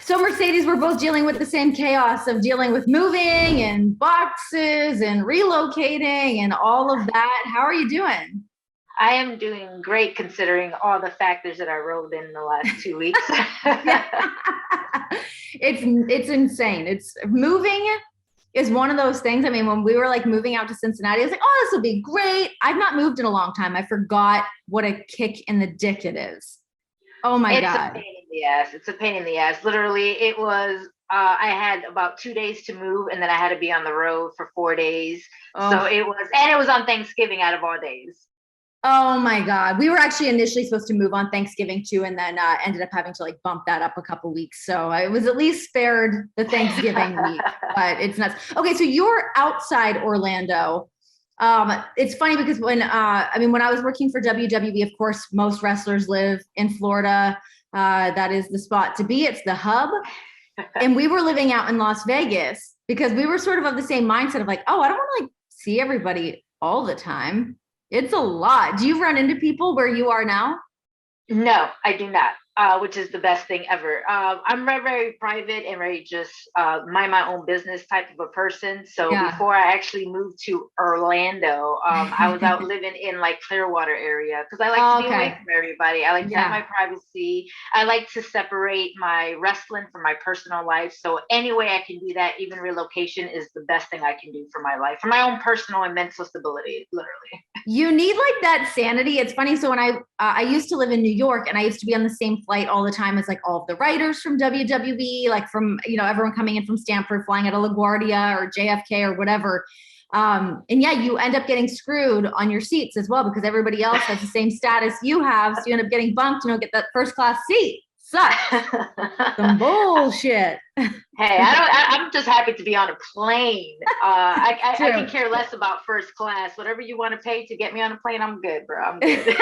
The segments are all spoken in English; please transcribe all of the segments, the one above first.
So Mercedes, we're both dealing with the same chaos of dealing with moving and boxes and relocating and all of that. How are you doing? I am doing great considering all the factors that I rolled in the last 2 weeks. Yeah. It's insane. It's moving is one of those things. I mean, when we were like moving out to Cincinnati, I was like, oh, this will be great. I've not moved in a long time. I forgot what a kick in the dick it is. Oh my It's God. a pain in the ass. It's a pain in the ass. Literally, it was, I had about 2 days to move and then I had to be on the road for 4 days. So Oh. it was on Thanksgiving out of all days. Oh my God. We were actually initially supposed to move on Thanksgiving too, and then ended up having to like bump that up a couple weeks. So I was at least spared the Thanksgiving week, but it's nuts. Okay. So you're outside Orlando. It's funny because when I was working for WWE, of course, most wrestlers live in Florida. That is the spot to be. It's the hub. And we were living out in Las Vegas because we were sort of the same mindset of like, oh, I don't want to like see everybody all the time. It's a lot. Do you run into people where you are now? No, I do not, which is the best thing ever. I'm very, very private and very just mind my own business type of a person. So Yeah. before I actually moved to Orlando, I was out living in like Clearwater area because I like to be away from everybody. I like to have my privacy. I like to separate my wrestling from my personal life. So any way I can do that, even relocation is the best thing I can do for my life, for my own personal and mental stability, literally. You need like that sanity. It's funny. So when I used to live in New York and I used to be on the same flight all the time as like all of the writers from WWE, like from, everyone coming in from Stanford, flying out of LaGuardia or JFK or whatever. And yeah, you end up getting screwed on your seats as well because everybody else has the same status you have. So you end up getting bumped, get that first class seat. Sucks. Some bullshit. Hey, I'm just happy to be on a plane. I can care less about first class. Whatever you want to pay to get me on a plane, I'm good, bro. I'm good.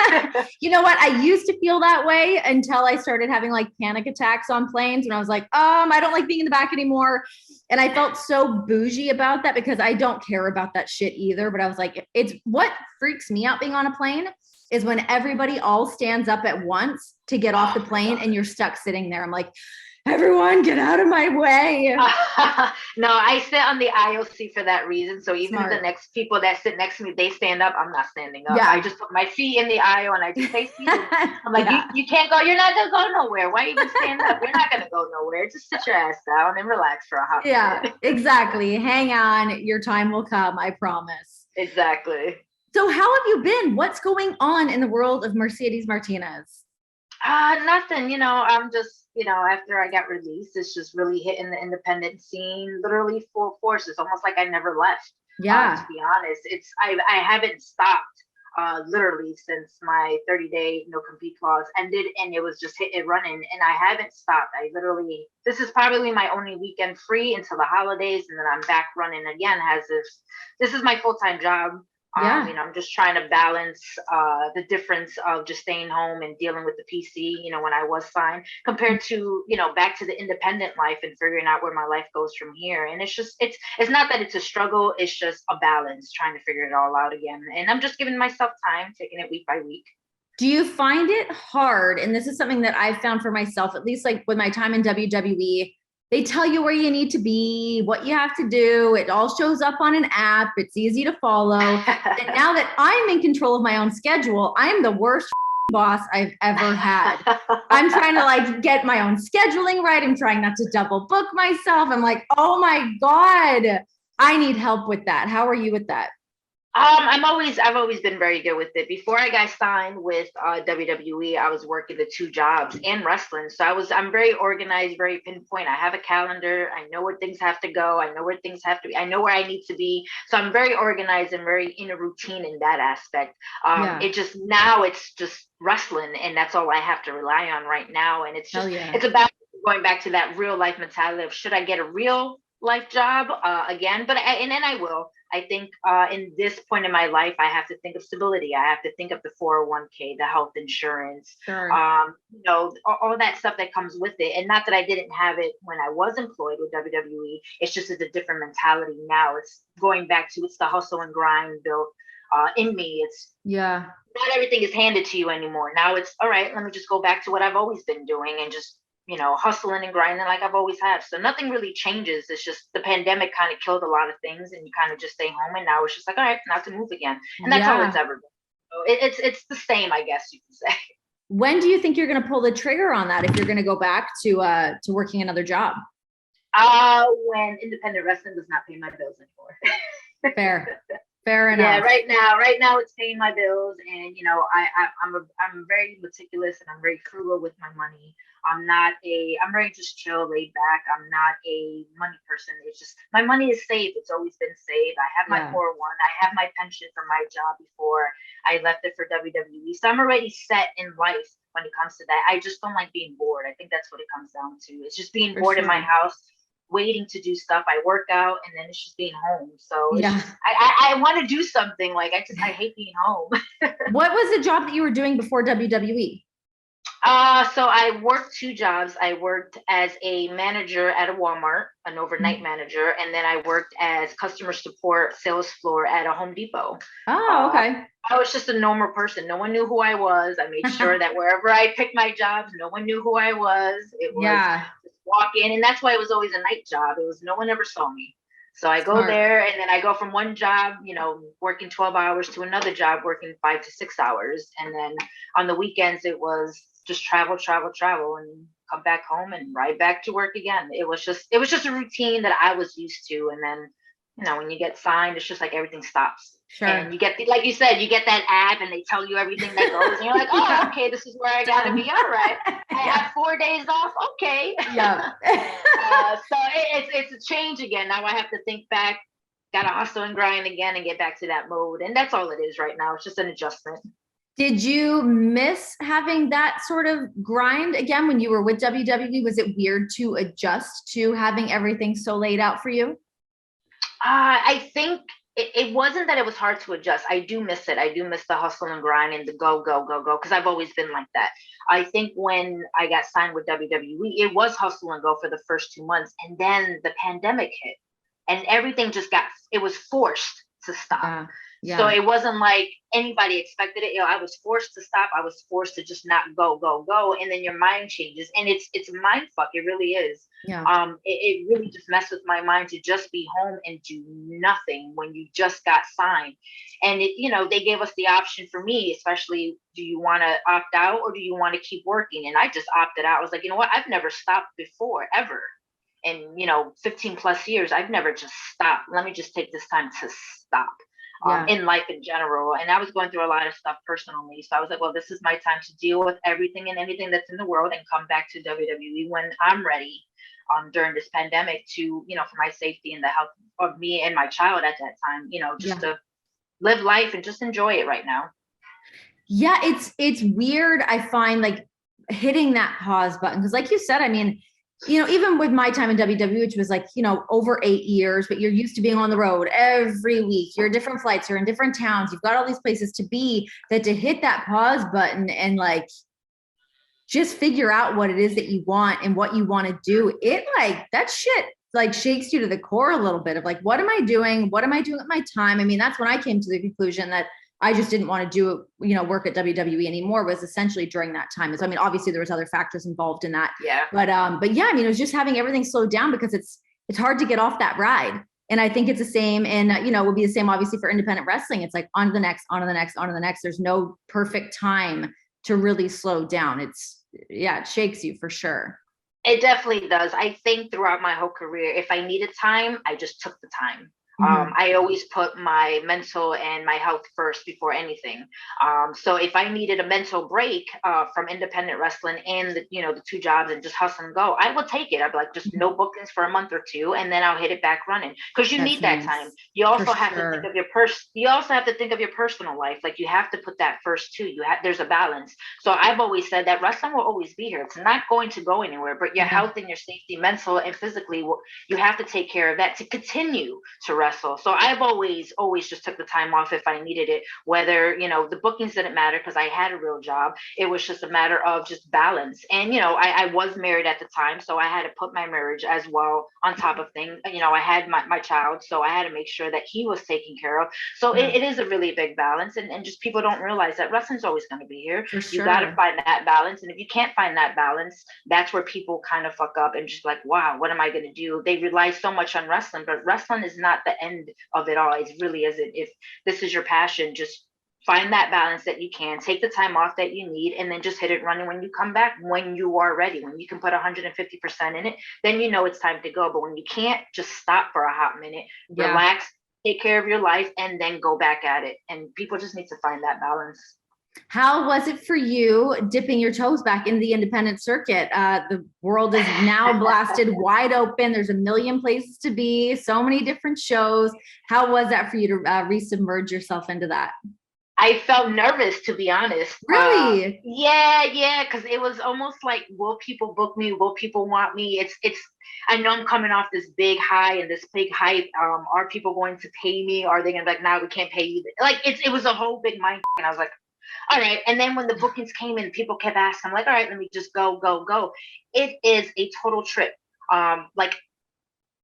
You know what? I used to feel that way until I started having like panic attacks on planes, and I was like, I don't like being in the back anymore. And I felt so bougie about that because I don't care about that shit either. But I was like, it's what freaks me out being on a plane is when everybody all stands up at once to get off the plane and you're stuck sitting there. I'm like, everyone get out of my way. No, I sit on the aisle seat for that reason. So even Smart. the next people that sit next to me, they stand up. I'm not standing up. Yeah. I just put my feet in the aisle and I just stay seated. I'm like, you can't go. You're not going to go nowhere. Why even stand up? You're not going to go nowhere. Just sit your ass down and relax for a hot minute. Yeah, exactly. Hang on. Your time will come. I promise. Exactly. So how have you been? What's going on in the world of Mercedes Martinez? Nothing, I'm just, after I got released, it's just really hitting the independent scene, literally full force. It's almost like I never left. Yeah. To be honest, I haven't stopped, literally since my 30-day no compete clause ended and it was just hit and running and I haven't stopped. This is probably my only weekend free until the holidays and then I'm back running again as if this is my full-time job. Yeah. I'm just trying to balance the difference of just staying home and dealing with the PC, when I was signed compared to, back to the independent life and figuring out where my life goes from here. And it's just, it's not that it's a struggle. It's just a balance, trying to figure it all out again. And I'm just giving myself time, taking it week by week. Do you find it hard? And this is something that I've found for myself, at least like with my time in WWE, they tell you where you need to be, what you have to do. It all shows up on an app. It's easy to follow. And now that I'm in control of my own schedule, I'm the worst boss I've ever had. I'm trying to like get my own scheduling right. I'm trying not to double book myself. I'm like, oh my God, I need help with that. How are you with that? I've always been very good with it. Before I got signed with WWE, I was working the two jobs and wrestling. So I'm very organized, very pinpoint. I have a calendar. I know where things have to go. I know where things have to be. I know where I need to be. So I'm very organized and very in a routine in that aspect. Now it's just wrestling and that's all I have to rely on right now. And it's about going back to that real life mentality of should I get a real life job again? And then I will. I think in this point in my life, I have to think of stability. I have to think of the 401k, the health insurance, Sure. All that stuff that comes with it. And not that I didn't have it when I was employed with WWE. It's just a different mentality now. It's going back to it's the hustle and grind built in me. It's not everything is handed to you anymore. Now it's all right. Let me just go back to what I've always been doing and just hustling and grinding like I've always had. So nothing really changes. It's just the pandemic kind of killed a lot of things, and you kind of just stay home. And now it's just like, all right, not to move again. And that's all it's ever been. So it's the same, I guess you can say. When do you think you're going to pull the trigger on that? If you're going to go back to working another job? When independent wrestling does not pay my bills anymore. Fair enough. Yeah, right now it's paying my bills, and I'm very meticulous and I'm very frugal with my money. I'm very just chill, laid back. I'm not a money person. It's just my money is safe. It's always been safe. I have my 401. I have my pension from my job before I left it for WWE. So I'm already set in life when it comes to that. I just don't like being bored. I think that's what it comes down to. It's just being bored in my house, waiting to do stuff. I work out, and then it's just being home. So I want to do something. Like I hate being home. What was the job that you were doing before WWE? So I worked 2 jobs. I worked as a manager at a Walmart, an overnight manager, and then I worked as customer support sales floor at a Home Depot. Oh, okay. I was just a normal person. No one knew who I was. I made sure that wherever I picked my jobs, no one knew who I was. It was just walk in, and that's why it was always a night job. It was no one ever saw me. So I go there, and then I go from one job, working 12 hours to another job, working 5 to 6 hours. And then on the weekends, it was just travel, and come back home and ride back to work again. It was just a routine that I was used to. And then, when you get signed, it's just like everything stops. Sure. And you get, like you said, you get that app and they tell you everything that goes, and you're like, oh, okay, this is where I gotta be. All right. I have 4 days off. Okay. Yeah. So it's a change again. Now I have to think back, gotta hustle and grind again and get back to that mode. And that's all it is right now. It's just an adjustment. Did you miss having that sort of grind again when you were with WWE? Was it weird to adjust to having everything so laid out for you? I think it wasn't that it was hard to adjust. I do miss it. I do miss the hustle and grind and the go, because I've always been like that. I think when I got signed with WWE, it was hustle and go for the first 2 months. And then the pandemic hit and everything it was forced to stop. Yeah. So it wasn't like anybody expected it. I was forced to stop. I was forced to just not go. And then your mind changes, and it's a mind fuck. It really is. Yeah. It really just messed with my mind to just be home and do nothing when you just got signed. And they gave us the option for me, especially, do you want to opt out or do you want to keep working? And I just opted out. I was like, you know what? I've never stopped before, ever. In 15 plus years, I've never just stopped. Let me just take this time to stop. In life in general. And I was going through a lot of stuff personally. So I was like, well, this is my time to deal with everything and anything that's in the world and come back to WWE when I'm ready during this pandemic to, for my safety and the health of me and my child at that time, to live life and just enjoy it right now. Yeah, it's weird. I find like hitting that pause button, because like you said, I mean, even with my time in WWE, which was like, over 8 years, but you're used to being on the road every week. You're different flights, you're in different towns. You've got all these places to be, that to hit that pause button and like, just figure out what it is that you want and what you want to do. It like that shit like shakes you to the core a little bit of like, what am I doing? What am I doing with my time? I mean, that's when I came to the conclusion that I just didn't want to do, work at WWE anymore, was essentially during that time. So, I mean, obviously there was other factors involved in that. Yeah. But yeah, I mean, it was just having everything slowed down because it's hard to get off that ride. And I think it's the same. And, it will be the same, obviously, for independent wrestling. It's like on to the next, on to the next, on to the next. There's no perfect time to really slow down. It shakes you for sure. It definitely does. I think throughout my whole career, if I needed time, I just took the time. I always put my mental and my health first before anything. So if I needed a mental break from independent wrestling and the 2 jobs and just hustle and go, I will take it. I'd be like, just no bookings for a month or 2, and then I'll hit it back running, because you need that time. You also have to think of your You also have to think of your personal life. Like, you have to put that first too. There's a balance. So I've always said that wrestling will always be here. It's not going to go anywhere. But your health and your safety, mental and physically, you have to take care of that to continue to wrestle wrestle. So I've always just took the time off if I needed it, whether, the bookings didn't matter because I had a real job. It was just a matter of just balance. And, I was married at the time, so I had to put my marriage as well on top of things. I had my child, so I had to make sure that he was taken care of. So it is a really big balance. And just people don't realize that wrestling's always going to be here. For sure. You got to find that balance. And if you can't find that balance, that's where people kind of fuck up and just like, wow, what am I going to do? They rely so much on wrestling, but wrestling is not the end of it all. It really isn't. If this is your passion, just find that balance that you can, take the time off that you need, and then just hit it running when you come back, when you are ready. When you can put 150% in it, then it's time to go. But when you can't, just stop for a hot minute, relax, take care of your life, and then go back at it. And people just need to find that balance. How was it for you dipping your toes back in the independent circuit? The world is now blasted wide open. There's a million places to be, so many different shows. How was that for you to resubmerge yourself into that? I felt nervous, to be honest. Really? Yeah. Because it was almost like, will people book me? Will people want me? I know I'm coming off this big high and this big hype. Are people going to pay me? Are they going to be like, no, we can't pay you? Like, it was a whole big mind. And I was like, all right. And then when the bookings came in, people kept asking, I'm like, all right, let me just go. It is a total trip. Like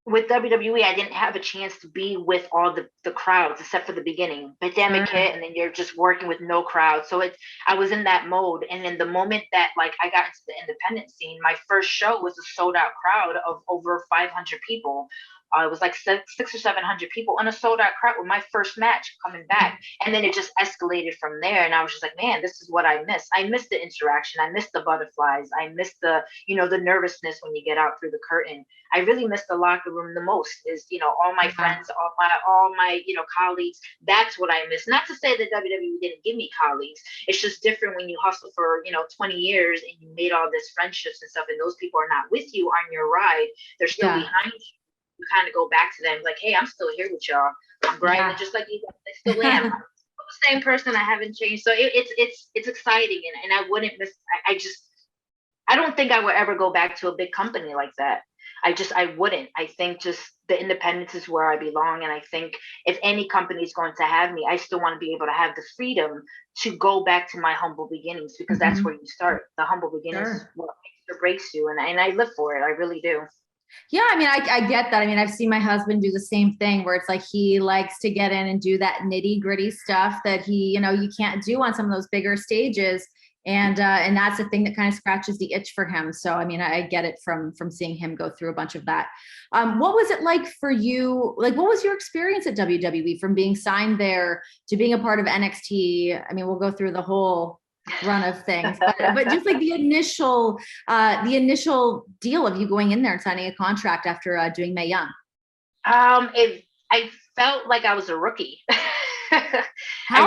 with WWE, I didn't have a chance to be with all the crowds except for the beginning. Pandemic hit, and then you're just working with no crowd. So I was in that mode. And then the moment that like I got into the independent scene, my first show was a sold out crowd of over 500 people. It was like 600 or 700 people in a sold out crowd with my first match coming back. And then it just escalated from there. And I was just like, man, this is what I miss. I miss the interaction. I miss the butterflies. I miss the nervousness when you get out through the curtain. I really miss the locker room the most is, all my friends, all my colleagues. That's what I miss. Not to say that WWE didn't give me colleagues. It's just different when you hustle for, 20 years and you made all this friendships and stuff. And those people are not with you on your ride. They're still behind you. You kind of go back to them like, hey, I'm still here with y'all. I'm grinding just like you guys. I still am. I'm the same person. I haven't changed. So it's exciting, and I wouldn't miss. I don't think I would ever go back to a big company like that. I wouldn't. I think just the independence is where I belong, and I think if any company is going to have me, I still want to be able to have the freedom to go back to my humble beginnings, because that's where you start. The humble beginnings is what makes or breaks you, and I live for it. I really do. Yeah, I mean, I get that. I mean, I've seen my husband do the same thing where it's like he likes to get in and do that nitty gritty stuff that he, you can't do on some of those bigger stages. And that's the thing that kind of scratches the itch for him. So, I mean, I get it from seeing him go through a bunch of that. What was it like for you? Like, what was your experience at WWE from being signed there to being a part of NXT? I mean, we'll go through the whole run of things, but just like the initial deal of you going in there and signing a contract after doing Mae Young. I felt like I was a rookie. How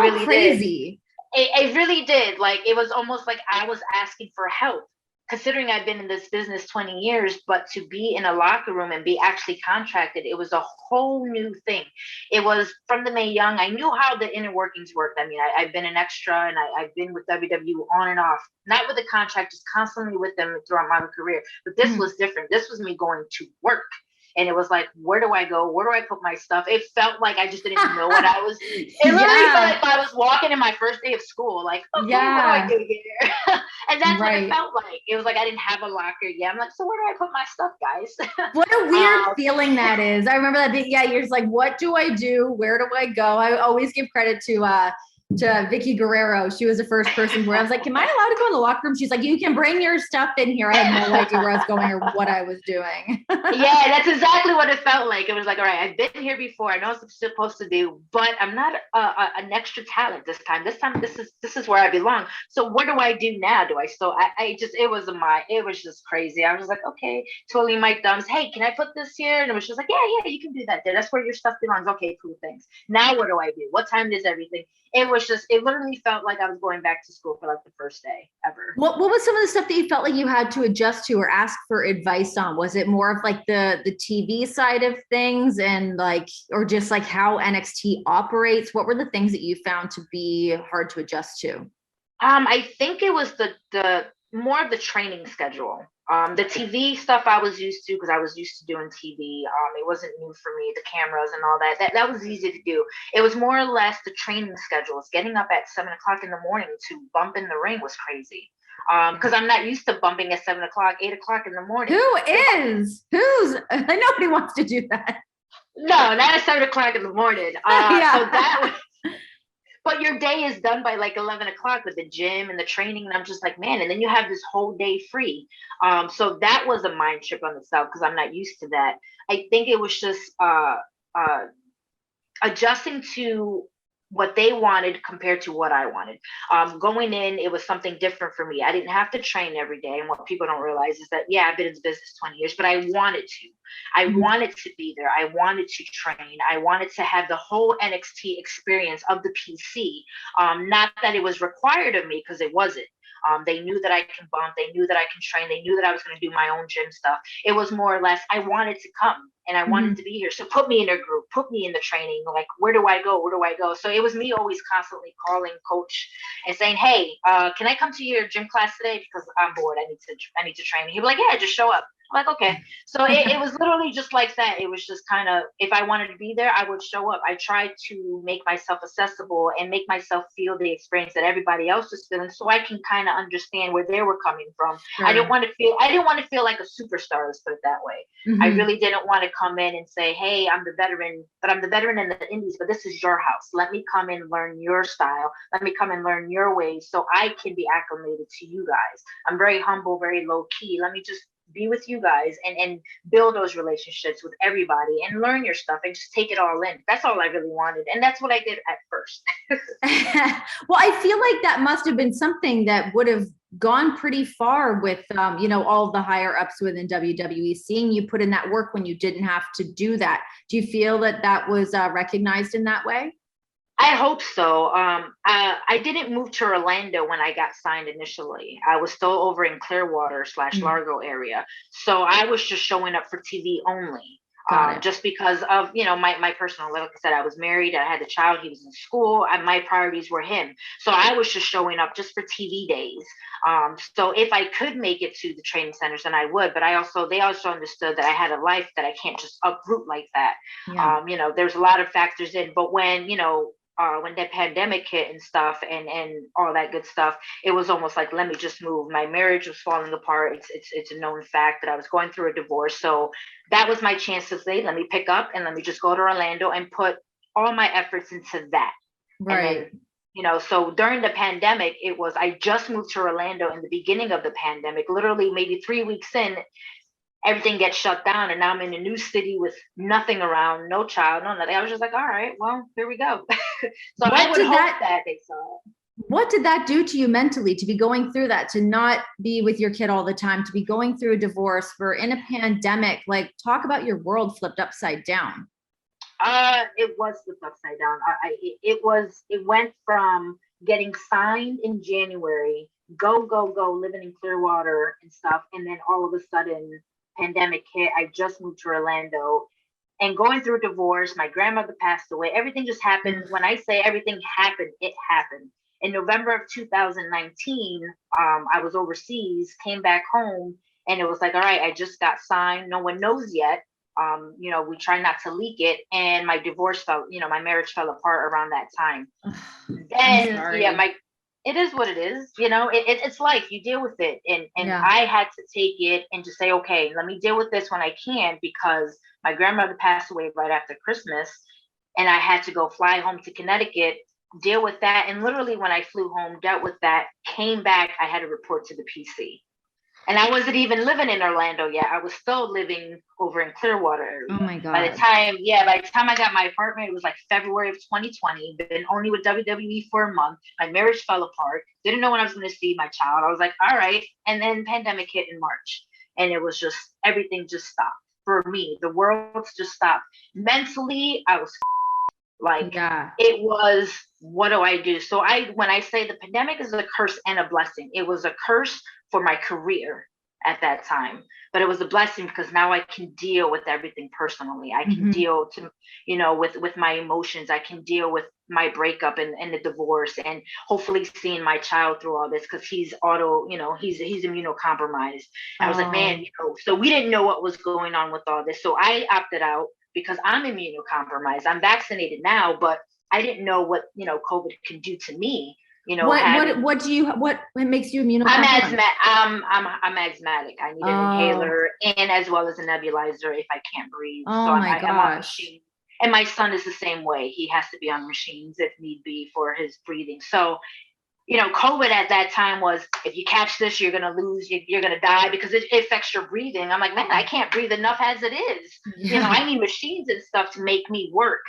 I really crazy. It really did. Like, it was almost like I was asking for help, considering I've been in this business 20 years, but to be in a locker room and be actually contracted, it was a whole new thing. It was from the Mae Young. I knew how the inner workings worked. I mean, I've been an extra, and I've been with WWE on and off, not with a contract, just constantly with them throughout my career. But this was different. This was me going to work. And it was like, where do I go? Where do I put my stuff? It felt like I just didn't know what I was. It literally felt like I was walking in my first day of school. Like, okay, what do I do here? And that's what it felt like. It was like I didn't have a locker yet. I'm like, so where do I put my stuff, guys? What a weird feeling that is. I remember that being, you're just like, what do I do? Where do I go? I always give credit to Vicky Guerrero. She was the first person where I was like, am I allowed to go in the locker room? She's like, you can bring your stuff in here. I had no idea where I was going or what I was doing. Yeah, that's exactly what it felt like. It was like, all right, I've been here before. I know what I'm supposed to do, but I'm not an extra talent this time. This time, this is where I belong. So what do I do now? Do I still, it was just crazy. I was like, okay, twiddling my thumbs. Hey, can I put this here? And it was just like, yeah, you can do that there. That's where your stuff belongs. Okay, cool, thanks. Now what do I do? What time is everything? It literally felt like I was going back to school for like the first day ever. What was some of the stuff that you felt like you had to adjust to or ask for advice on? Was it more of like the TV side of things and like, or just like how NXT operates? What were the things that you found to be hard to adjust to? I think it was the more of the training schedule. The TV stuff I was used to because I was used to doing TV. It wasn't new for me, the cameras and all that. That was easy to do. It was more or less the training schedules. Getting up at 7 o'clock in the morning to bump in the ring was crazy. Because I'm not used to bumping at 7 o'clock, 8 o'clock in the morning. Who is? Who's? Nobody wants to do that. No, not at 7 o'clock in the morning. Yeah. So that was. But your day is done by like 11 o'clock with the gym and the training. And I'm just like, man, and then you have this whole day free. So that was a mind trip on itself because I'm not used to that. I think it was just adjusting to what they wanted compared to what I wanted. Going in, it was something different for me. I didn't have to train every day. And what people don't realize is that, yeah, I've been in this business 20 years, but I wanted to. I wanted to be there. I wanted to train. I wanted to have the whole NXT experience of the PC. Not that it was required of me, because it wasn't. They knew that I can bump. They knew that I can train. They knew that I was going to do my own gym stuff. It was more or less, I wanted to come and I wanted to be here. So put me in a group, put me in the training. Like, where do I go? Where do I go? So it was me always constantly calling coach and saying, hey, can I come to your gym class today? Because I'm bored. I need to train. He'd be like, yeah, just show up. I'm like, okay. So it was literally just like that. It was just kind of, if I wanted to be there, I would show up. I tried to make myself accessible and make myself feel the experience that everybody else was feeling, so I can kind of understand where they were coming from. Sure. I didn't want to feel like a superstar, let's put it that way. I really didn't want to come in and say, hey, I'm the veteran, but I'm the veteran in the indies, but this is your house. Let me come in and learn your style. Let me come and learn your ways so I can be acclimated to you guys. I'm very humble, very low key. Let me just be with you guys and build those relationships with everybody and learn your stuff and just take it all in. That's all I really wanted. And that's what I did at first. Well, I feel like that must have been something that would have gone pretty far with, all the higher ups within WWE, seeing you put in that work when you didn't have to do that. Do you feel that that was recognized in that way? I hope so. I didn't move to Orlando when I got signed initially. I was still over in Clearwater / Largo area. So I was just showing up for TV only. Just because of, my personal, like I said, I was married, I had a child, he was in school, and my priorities were him. So I was just showing up just for TV days. So if I could make it to the training centers, then I would, but they also understood that I had a life that I can't just uproot like that. Yeah. There's a lot of factors in, but when the pandemic hit and stuff and all that good stuff, it was almost like, let me just move. My marriage was falling apart. It's a known fact that I was going through a divorce. So that was my chance to say, let me pick up and let me just go to Orlando and put all my efforts into that. Right. And then, so during the pandemic, I just moved to Orlando in the beginning of the pandemic, literally maybe 3 weeks in, everything gets shut down, and now I'm in a new city with nothing around, no child, no nothing. I was just like, all right, well, here we go. So I would hope that they saw it. What did that do to you mentally, to be going through that, to not be with your kid all the time, to be going through a divorce, for in a pandemic? Like, talk about your world flipped upside down. It was flipped upside down. It went from getting signed in January, go, living in Clearwater and stuff, and then all of a sudden, pandemic hit. I just moved to Orlando and going through a divorce. My grandmother passed away. Everything just happened. When I say everything happened, it happened. In November of 2019, I was overseas, came back home, and it was like, all right, I just got signed. No one knows yet. We try not to leak it. And my my marriage fell apart around that time. Then, it is what it is. It's life. You deal with it. And I had to take it and just say, okay, let me deal with this when I can, because my grandmother passed away right after Christmas, and I had to go fly home to Connecticut, deal with that. And literally when I flew home, dealt with that, came back, I had to report to the PC. And I wasn't even living in Orlando yet. I was still living over in Clearwater area. Oh my God. By the time I got my apartment, it was like February of 2020. Been only with WWE for a month. My marriage fell apart. Didn't know when I was going to see my child. I was like, all right. And then pandemic hit in March. And it was just, everything just stopped. For me, the world just stopped. Mentally, I was It was, what do I do? So when I say the pandemic is a curse and a blessing, it was a curse for my career at that time, but it was a blessing because now I can deal with everything personally. I can deal with my emotions. I can deal with my breakup and the divorce, and hopefully seeing my child through all this, because he's he's immunocompromised. I was like, man, so we didn't know what was going on with all this. So I opted out because I'm immunocompromised. I'm vaccinated now, but I didn't know what, COVID can do to me. What makes you immunocompromised? I'm asthmatic. I need an inhaler and as well as a nebulizer if I can't breathe. I'm on machine. And my son is the same way. He has to be on machines if need be for his breathing. So, COVID at that time was, if you catch this, you're going to lose, you're going to die because it affects your breathing. I'm like, man, I can't breathe enough as it is. Yeah. I need machines and stuff to make me work.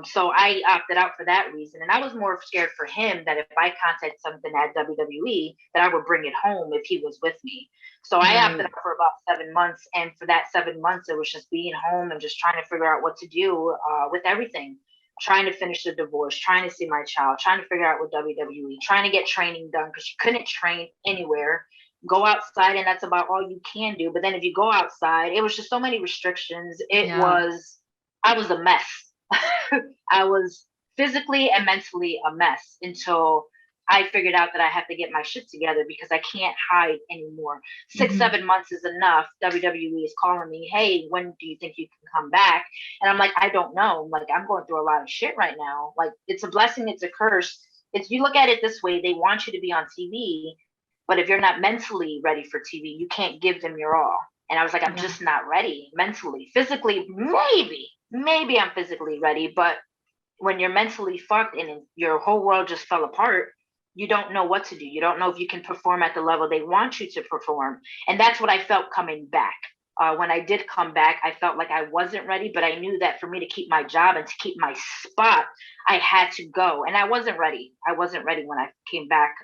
So I opted out for that reason. And I was more scared for him that if I contacted something at WWE, that I would bring it home if he was with me. So I opted out for about 7 months. And for that 7 months, it was just being home and just trying to figure out what to do with everything. Trying to finish the divorce, trying to see my child, trying to figure out with WWE, trying to get training done because you couldn't train anywhere. Go outside and that's about all you can do. But then if you go outside, it was just so many restrictions. I was a mess. I was physically and mentally a mess until I figured out that I have to get my shit together because I can't hide anymore. 6-7 months is enough. WWE is calling me, hey, when do you think you can come back? And I'm like, I don't know. Like, I'm going through a lot of shit right now. Like, it's a blessing, it's a curse. If you look at it this way, they want you to be on TV, but if you're not mentally ready for TV, you can't give them your all. And I was like, I'm just not ready mentally. Physically, maybe I'm physically ready, but when you're mentally fucked and your whole world just fell apart, you don't know what to do. You don't know if you can perform at the level they want you to perform. And that's what I felt coming back. When I did come back, I felt like I wasn't ready, but I knew that for me to keep my job and to keep my spot, I had to go. And I wasn't ready. I wasn't ready when I came back,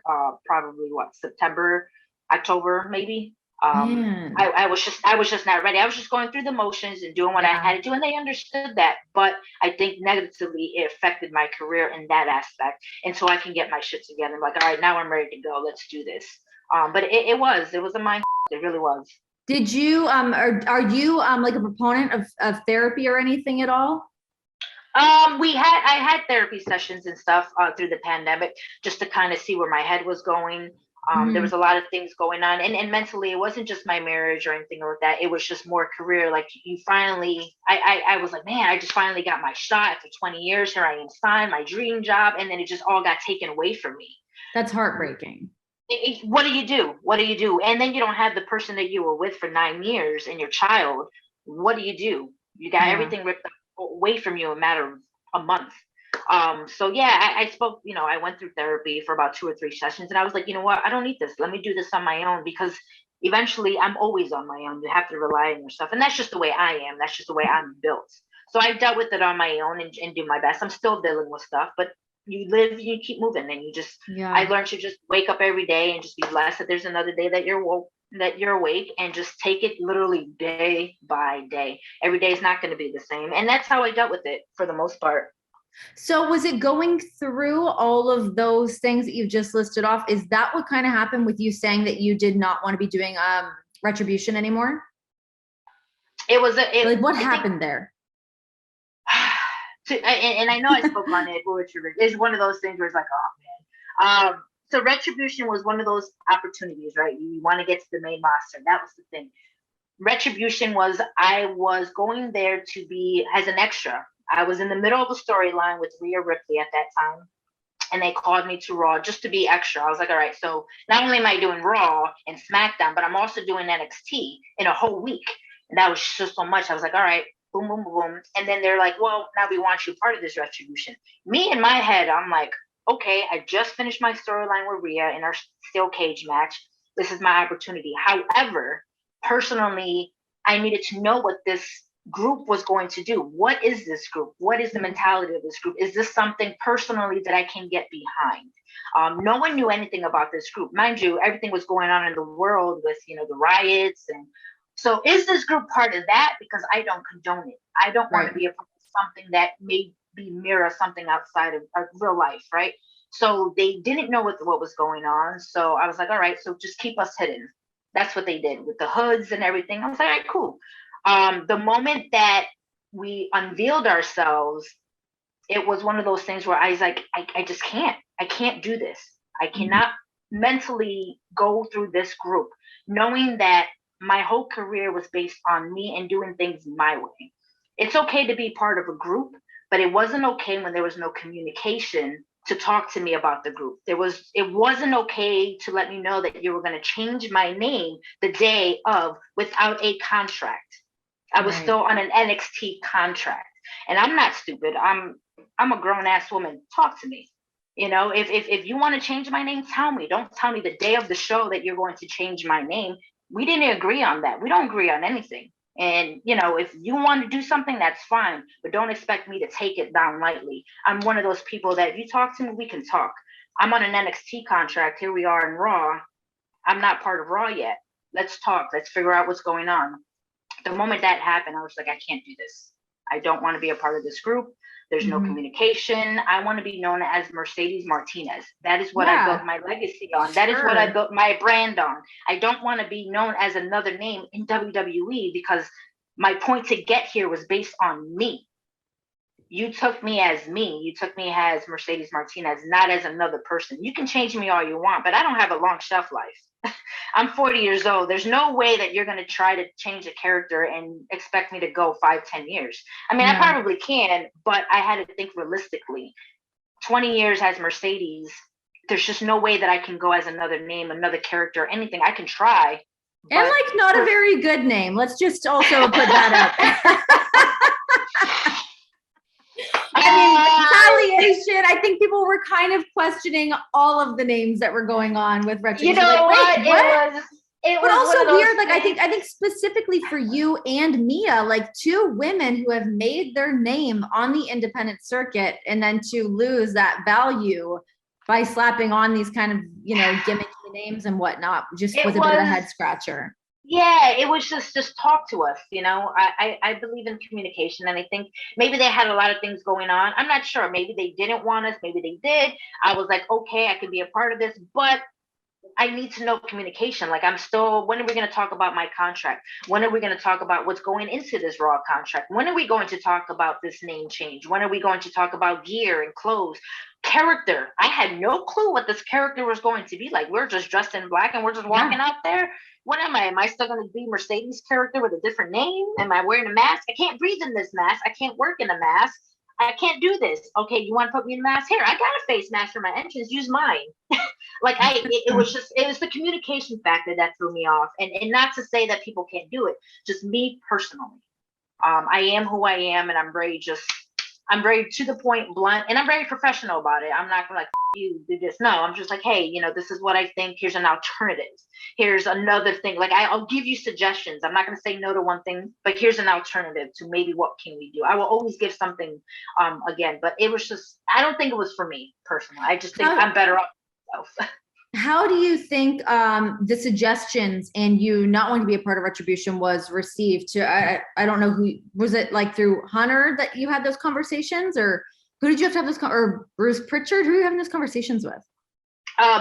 probably September, October, maybe. I was just not ready. I was just going through the motions and doing what I had to do, and they understood that. But I think negatively it affected my career in that aspect. And so I can get my shit together. I'm like, all right, now I'm ready to go. Let's do this. But it was a mind. It really was. Did you are you like a proponent of therapy or anything at all? I had therapy sessions and stuff through the pandemic just to kind of see where my head was going. There was a lot of things going on, and mentally, it wasn't just my marriage or anything like that. It was just more career. Like I was like, man, I just finally got my shot after 20 years. Here I am, signed my dream job, and then it just all got taken away from me. That's heartbreaking. What do you do? What do you do? And then you don't have the person that you were with for 9 years and your child. What do? You got everything ripped away from you in a matter of a month. So I spoke, I went through therapy for about 2 or 3 sessions, and I was like, you know what? I don't need this. Let me do this on my own, because eventually I'm always on my own. You have to rely on yourself. And that's just the way I am. That's just the way I'm built. So I dealt with it on my own and do my best. I'm still dealing with stuff, but you live, you keep moving, and I learned to just wake up every day and just be blessed that there's another day that you're awake, and just take it literally day by day. Every day is not going to be the same. And that's how I dealt with it for the most part. So was it going through all of those things that you just listed off? Is that what kind of happened with you saying that you did not want to be doing Retribution anymore? What happened there? And I know I spoke on it, which is one of those things where it's like, oh man. So Retribution was one of those opportunities, right? You want to get to the main roster. That was the thing. Retribution I was going there to be as an extra. I was in the middle of a storyline with Rhea Ripley at that time, and they called me to Raw just to be extra. I was like, all right, so not only am I doing Raw and SmackDown, but I'm also doing NXT in a whole week. And that was just so much. I was like, all right, boom, boom, boom. And then they're like, well, now we want you part of this Retribution. Me in my head, I'm like, okay, I just finished my storyline with Rhea in our steel cage match. This is my opportunity. However, personally, I needed to know what this group was going to do. What is this group? What is the mentality of this group? Is this something personally that I can get behind? No one knew anything about this group. Mind you, everything was going on in the world with, the riots. And so is this group part of that? Because I don't condone it. I don't want to be a part of something that may be mirror something outside of real life, right? So they didn't know what was going on. So I was like, all right, so just keep us hidden. That's what they did with the hoods and everything. I was like, all right, cool. The moment that we unveiled ourselves, it was one of those things where I was like, I just I can't do this. I cannot mentally go through this group knowing that my whole career was based on me and doing things my way. It's okay to be part of a group, but it wasn't okay when there was no communication to talk to me about the group. It wasn't okay to let me know that you were going to change my name the day of without a contract. I was Right. still on an NXT contract. And I'm not stupid. I'm a grown ass woman. Talk to me. You know, if you want to change my name, tell me. Don't tell me the day of the show that you're going to change my name. We didn't agree on that. We don't agree on anything. And you know, if you want to do something, that's fine, but don't expect me to take it down lightly. I'm one of those people that if you talk to me, we can talk. I'm on an NXT contract. Here we are in Raw. I'm not part of Raw yet. Let's talk. Let's figure out what's going on. The moment that happened, I was like, I can't do this. I don't want to be a part of this group. There's no communication. I want to be known as Mercedes Martinez. That is what I built my legacy on. That is what I built my brand on. I don't want to be known as another name in WWE because my point to get here was based on me. You took me as me. You took me as Mercedes Martinez, not as another person. You can change me all you want, but I don't have a long shelf life. I'm 40 years old. There's no way that you're going to try to change a character and expect me to go 5, 10 years. I mean, I probably can, but I had to think realistically. 20 years as Mercedes, there's just no way that I can go as another name, another character, anything. I can try. And like not a very good name. Let's just also put that out. I mean, retaliation. I think people were kind of questioning all of the names that were going on with Retribution. You know like, what? It but was also weird. Like things. I think specifically for you and Mia, like two women who have made their name on the independent circuit, and then to lose that value by slapping on these kind of, you know, gimmicky names and whatnot, just was a bit of a head scratcher. Yeah, it was just talk to us, you know. I believe in communication, and I think maybe they had a lot of things going on. I'm not sure. Maybe they didn't want us, maybe they did. I was like, okay, I can be a part of this, but I need to know communication. Like, I'm still, when are we going to talk about my contract? When are we going to talk about what's going into this Raw contract? When are we going to talk about this name change? When are we going to talk about gear and clothes? Character. I had no clue what this character was going to be like. We're just dressed in black and we're just walking out there. What am I? Am I still going to be Mercedes' character with a different name? Am I wearing a mask? I can't breathe in this mask. I can't work in a mask. I can't do this. Okay, you want to put me in a mask? Here, I got a face mask for my entrance. Use mine. Like it was the communication factor that threw me off. And not to say that people can't do it, just me personally. I am who I am, and I'm very to the point, blunt, and I'm very professional about it. I'm not gonna like you do this. No, I'm just like, hey, you know, this is what I think. Here's an alternative. Here's another thing. Like I'll give you suggestions. I'm not gonna say no to one thing, but here's an alternative to maybe what can we do. I will always give something again, but it was just, I don't think it was for me personally. I just think I'm better off myself. How do you think the suggestions and you not wanting to be a part of Retribution was received? I don't know who was it, like through Hunter that you had those conversations, or who did you have to have those or Bruce Pritchard? Who are you having those conversations with?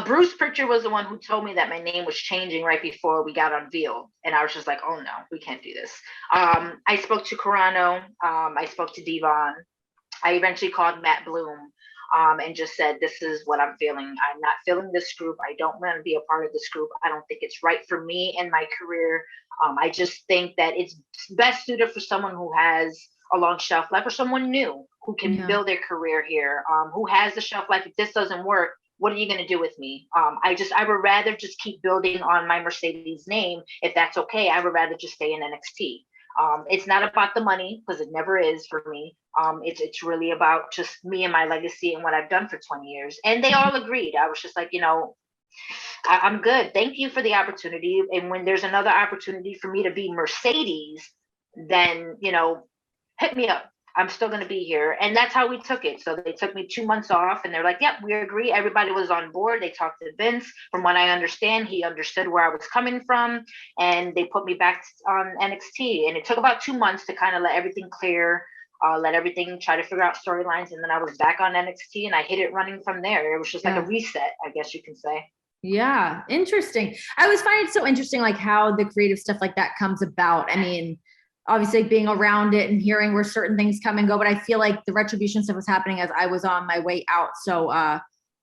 Bruce Pritchard was the one who told me that my name was changing right before we got unveiled, and I was just like, oh no, we can't do this. I spoke to Carano. I spoke to Devon. I eventually called Matt Bloom. And just said, this is what I'm feeling. I'm not feeling this group. I don't want to be a part of this group. I don't think it's right for me and my career. I just think that it's best suited for someone who has a long shelf life or someone new who can build their career here, who has the shelf life. If this doesn't work, what are you going to do with me? I would rather just keep building on my Mercedes name. If that's okay, I would rather just stay in NXT. It's not about the money, because it never is for me. It's really about just me and my legacy and what I've done for 20 years. And they all agreed. I was just like, you know, I'm good. Thank you for the opportunity. And when there's another opportunity for me to be Mercedes, then, you know, hit me up. I'm still going to be here. And that's how we took it. So they took me 2 months off, and they're like, yep, we agree. Everybody was on board. They talked to Vince. From what I understand, he understood where I was coming from, and they put me back on NXT. And it took about 2 months to kind of let everything clear, let everything, try to figure out storylines. And then I was back on NXT, and I hit it running from there. It was just like a reset, I guess you can say. Yeah, interesting. I always find it so interesting, like how the creative stuff like that comes about. I mean, obviously being around it and hearing where certain things come and go, but I feel like the Retribution stuff was happening as I was on my way out. So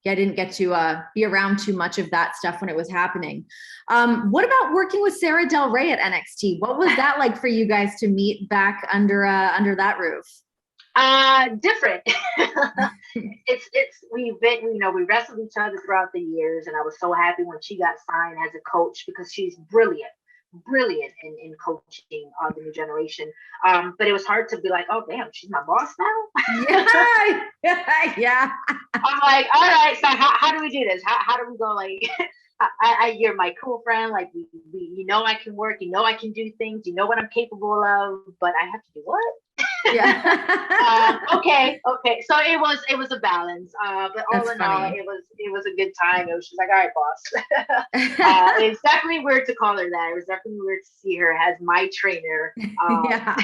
yeah, I didn't get to be around too much of that stuff when it was happening. What about working with Sarah Del Rey at NXT? What was that like for you guys to meet back under that roof? Different. We've been, we wrestled each other throughout the years, and I was so happy when she got signed as a coach because she's brilliant in coaching the new generation. But it was hard to be like, oh damn, she's my boss now. Yeah. I'm like, all right, so how do we do this? How do we go? Like, you're my cool friend. Like, we I can work. I can do things. What I'm capable of. But I have to do what? Yeah. Okay. So it was a balance. But all in all, it was a good time. It was just like, all right, boss. It's definitely weird to call her that. It was definitely weird to see her as my trainer. Yeah.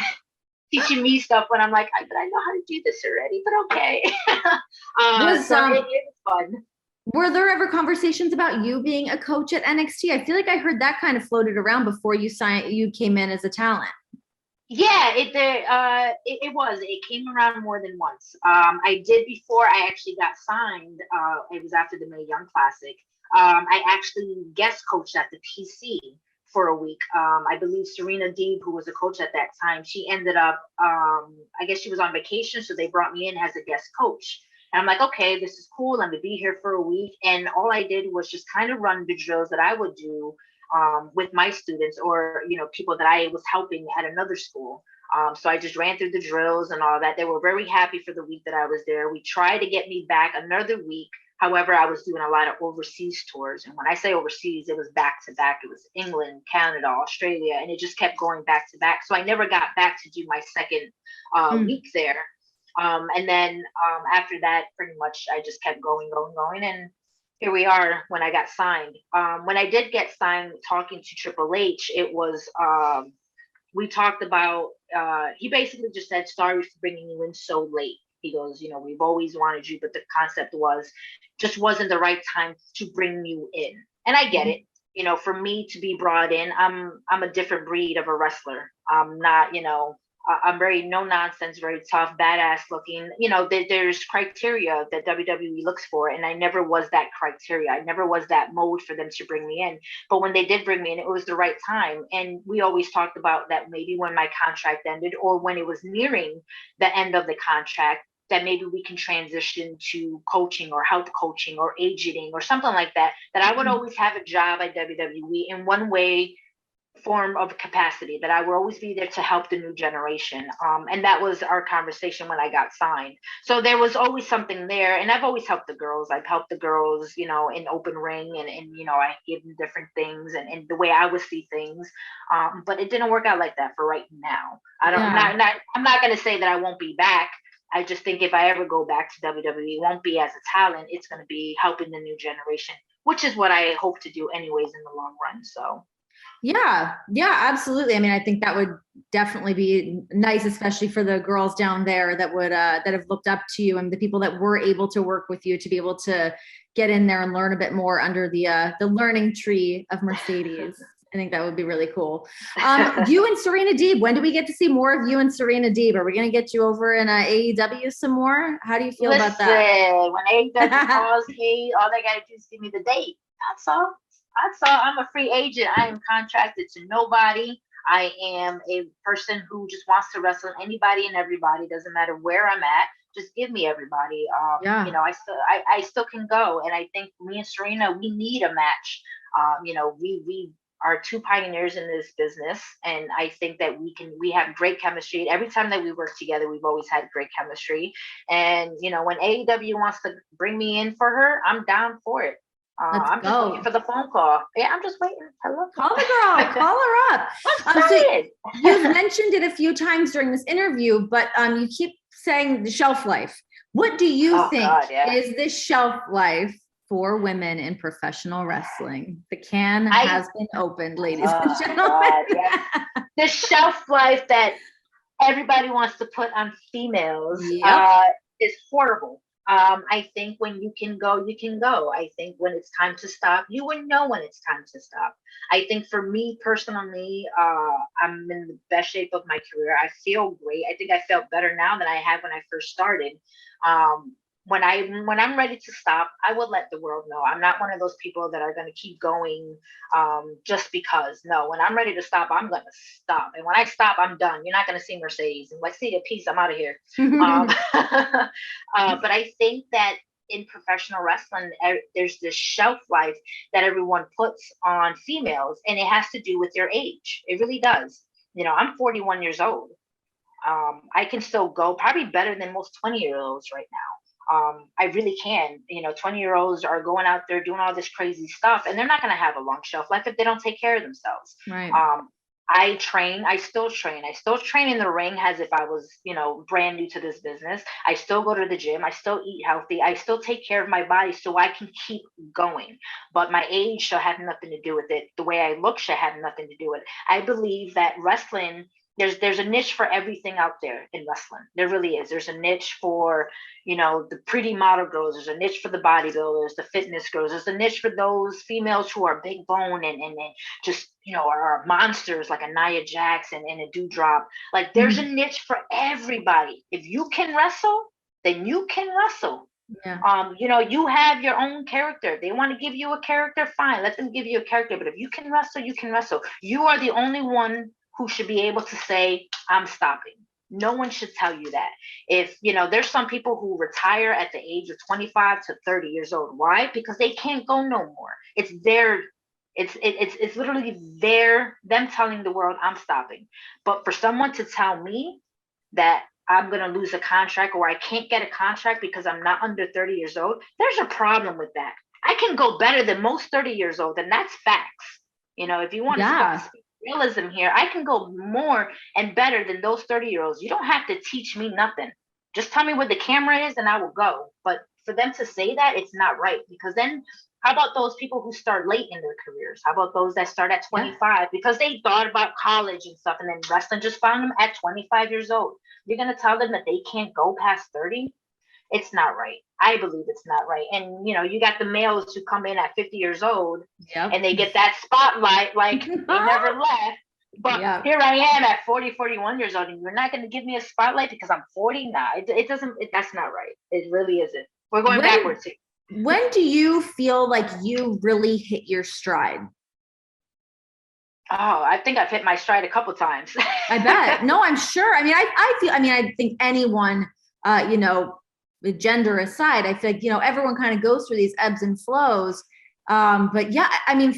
Teaching me stuff when I'm like, I know how to do this already, but okay. It was fun. Were there ever conversations about you being a coach at NXT? I feel like I heard that kind of floated around before you came in as a talent. Yeah, it came around more than once. I did before I actually got signed. It was after the Mae Young Classic. I actually guest coached at the PC for a week. I believe Serena Deeb, who was a coach at that time, she ended up, I guess she was on vacation, so they brought me in as a guest coach. And I'm like, okay, this is cool. I'm gonna be here for a week. And all I did was just kind of run the drills that I would do with my students or, people that I was helping at another school. So I just ran through the drills and all that. They were very happy for the week that I was there. We tried to get me back another week. However, I was doing a lot of overseas tours. And when I say overseas, it was back to back. It was England, Canada, Australia, and it just kept going back to back. So I never got back to do my second week there. And then after that, pretty much I just kept going. And here we are when I got signed. When I did get signed, talking to Triple H, it was, we talked about, he basically just said, sorry for bringing you in so late. He goes, we've always wanted you, but the concept just wasn't the right time to bring you in. And I get it. For me to be brought in, I'm a different breed of a wrestler. I'm not, I'm very no nonsense, very tough, badass looking. There's criteria that WWE looks for, and I never was that criteria. I never was that mold for them to bring me in. But when they did bring me in, it was the right time. And we always talked about that maybe when my contract ended or when it was nearing the end of the contract, that maybe we can transition to coaching or health coaching or agenting or something like that. That I would always have a job at WWE in one way, form of capacity, that I will always be there to help the new generation. And that was our conversation when I got signed. So there was always something there. And I've always helped the girls. I've helped the girls, in open ring and I give them different things and the way I would see things. But it didn't work out like that for right now. I'm not going to say that I won't be back. I just think if I ever go back to WWE, it won't be as a talent. It's going to be helping the new generation, which is what I hope to do anyways in the long run. So. Yeah, absolutely. I mean, I think that would definitely be nice, especially for the girls down there that would that have looked up to you and the people that were able to work with you to be able to get in there and learn a bit more under the learning tree of Mercedes. I think that would be really cool. You and Serena Deeb, when do we get to see more of you and Serena Deeb? Are we going to get you over in AEW some more? How do you feel about that? When AEW calls me, all they got to do is give me the date. That's all. I'm a free agent. I am contracted to nobody. I am a person who just wants to wrestle anybody and everybody. Doesn't matter where I'm at. Just give me everybody. I still can go. And I think me and Serena, we need a match. We are two pioneers in this business, and I think that we have great chemistry. Every time that we work together, we've always had great chemistry. And when AEW wants to bring me in for her, I'm down for it. I'm just waiting for the phone call. Yeah, I'm just waiting. Hello. Call the girl. Call her up. So you've mentioned it a few times during this interview, but you keep saying the shelf life. What do you think is the shelf life for women in professional wrestling? The can has been opened, ladies and gentlemen. The shelf life that everybody wants to put on females is horrible. I think when you can go, you can go. I think when it's time to stop, you will know when it's time to stop. I think for me personally, I'm in the best shape of my career. I feel great. I think I felt better now than I had when I first started. Um, when I'm ready to stop, I will let the world know. I'm not one of those people that are going to keep going just because. No, when I'm ready to stop, I'm going to stop. And when I stop, I'm done. You're not going to see Mercedes. And like, see you, peace. I'm out of here. But I think that in professional wrestling, there's this shelf life that everyone puts on females, and it has to do with your age. It really does. I'm 41 years old. I can still go probably better than most 20-year-olds right now. I really can. 20-year-olds are going out there doing all this crazy stuff, and they're not going to have a long shelf life if they don't take care of themselves. Right. I train. I still train. I still train in the ring as if I was, brand new to this business. I still go to the gym. I still eat healthy. I still take care of my body so I can keep going. But my age should have nothing to do with it. The way I look should have nothing to do with it. I believe that wrestling, there's a niche for everything out there in wrestling. There really is. There's a niche for, the pretty model girls. There's a niche for the bodybuilders, the fitness girls. There's a niche for those females who are big bone and just, are monsters like a Nia Jax and a Doudrop. Like there's a niche for everybody. If you can wrestle, then you can wrestle. Yeah. You have your own character. They want to give you a character, fine. Let them give you a character. But if you can wrestle, you can wrestle. You are the only one who should be able to say, I'm stopping. No one should tell you that. If, there's some people who retire at the age of 25 to 30 years old. Why? Because they can't go no more. It's literally them telling the world I'm stopping. But for someone to tell me that I'm going to lose a contract or I can't get a contract because I'm not under 30 years old, there's a problem with that. I can go better than most 30 years old, and that's facts. If you want to speak realism here, I can go more and better than those 30-year-olds. You don't have to teach me nothing. Just tell me where the camera is and I will go. But for them to say that, it's not right. Because then how about those people who start late in their careers? How about those that start at 25 because they thought about college and stuff, and then wrestling just found them at 25 years old? You're going to tell them that they can't go past 30? It's not right. I believe it's not right. And, you got the males who come in at 50 years old and they get that spotlight like they never left. But here I am at 40, 41 years old, and you're not going to give me a spotlight because I'm 40? Nah, it doesn't, that's not right. It really isn't. We're going backwards here. When do you feel like you really hit your stride? Oh, I think I've hit my stride a couple times. I bet. No, I'm sure. I think anyone, with gender aside, I feel like, everyone kind of goes through these ebbs and flows. But yeah,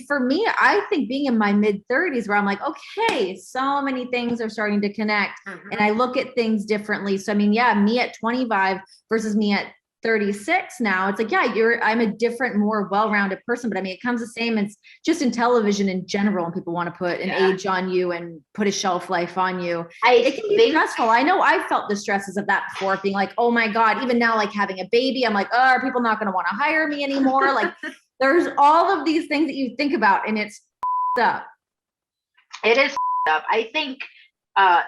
for me, I think being in my mid 30s where I'm like, okay, so many things are starting to connect and I look at things differently. So, me at 25 versus me at 36 now, it's like, I'm a different, more well-rounded person, but it comes the same. It's just in television in general, and people want to put an age on you and put a shelf life on you. It can be stressful. I know I felt the stresses of that before, being like, oh my God, even now, like having a baby, I'm like, oh, are people not going to want to hire me anymore? Like there's all of these things that you think about, and it's up. It is up. I think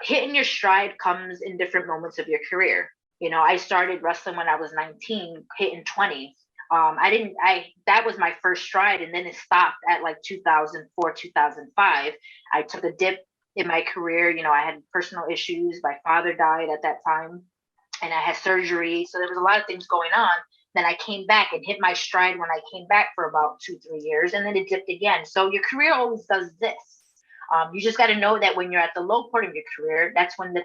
hitting your stride comes in different moments of your career. I started wrestling when I was 19, hitting 20. That was my first stride, and then it stopped at like 2004, 2005. I took a dip in my career. I had personal issues. My father died at that time, and I had surgery. So there was a lot of things going on. Then I came back and hit my stride when I came back for about 2-3 years, and then it dipped again. So your career always does this. You just got to know that when you're at the low point of your career, that's when the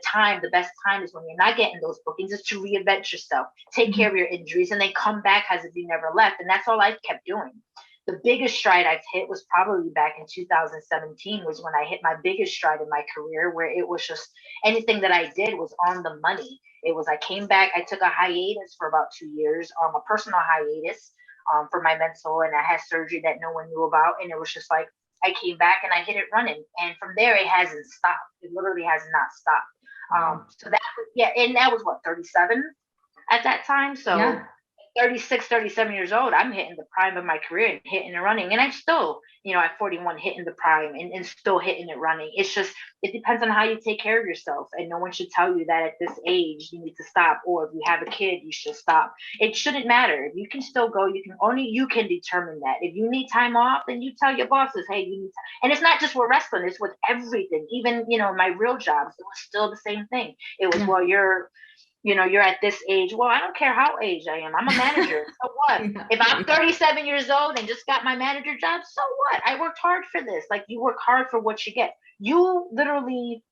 best time is when you're not getting those bookings, is to reinvent yourself, take care of your injuries, and then come back as if you never left. And that's all I kept doing. The biggest stride I've hit was probably back in 2017, was when I hit my biggest stride in my career, where it was just anything that I did was on the money. It was, I came back, I took a hiatus for about 2 years, a personal hiatus for my mental, and I had surgery that no one knew about. And it was just like, I came back and I hit it running. And from there, it hasn't stopped. It literally has not stopped. So that was, and that was what, 37 at that time. So 36, 37 years old, I'm hitting the prime of my career and hitting and running. And I'm still, at 41 hitting the prime and still hitting it running. It's just, it depends on how you take care of yourself. And no one should tell you that at this age you need to stop, or if you have a kid, you should stop. It shouldn't matter. If you can still go, you can determine that. If you need time off, then you tell your bosses, hey, you need time. And it's not just with wrestling, it's with everything. Even, my real jobs, it was still the same thing. It was, well, you're at this age. Well, I don't care how age I am. I'm a manager. So what? If I'm 37 years old and just got my manager job, so what? I worked hard for this. Like, you work hard for what you get. You literally,